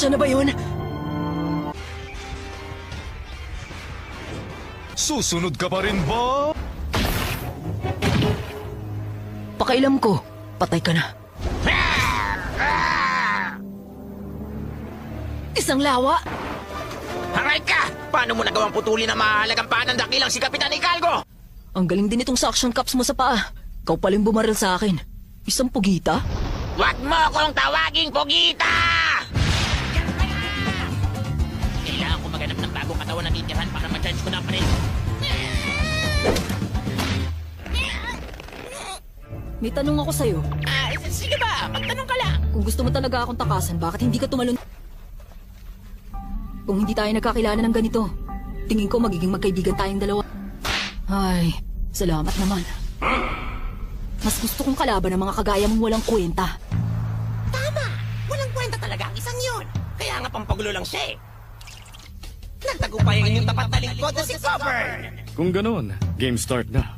Siya na ba yun? Susunod ka pa rin ba? Pakailam ko. Patay ka na. Isang lawa! Haray ka! Paano mo nagawang putulin ang mahalagang paa ng dakilang si Kapitan Hidalgo? Ang galing din itong suction cups mo sa paa. Ikaw paling bumaril sa akin. Isang pugita? Huwag mo akong tawaging pugita! Kailangan ko maghanap ng bagong katawan na titirhan para ma-charge ko na pa rin. May tanong ako sa'yo. Sige ba? Magtanong ka lang. Kung gusto mo talaga akong takasan, bakit hindi ka tumalon? Kung hindi tayo nagkakilala ng ganito, tingin ko magiging magkaibigan tayong dalawa. Ay, salamat naman. Mas gusto kong kalaban ng mga kagaya mong walang kwenta. Tama! Walang kwenta talaga ang isang yun. Kaya nga pampagulo lang siya eh. Nagtagumpay ang inyong tapat na lingkod na si Coburn. Kung ganoon, game start na.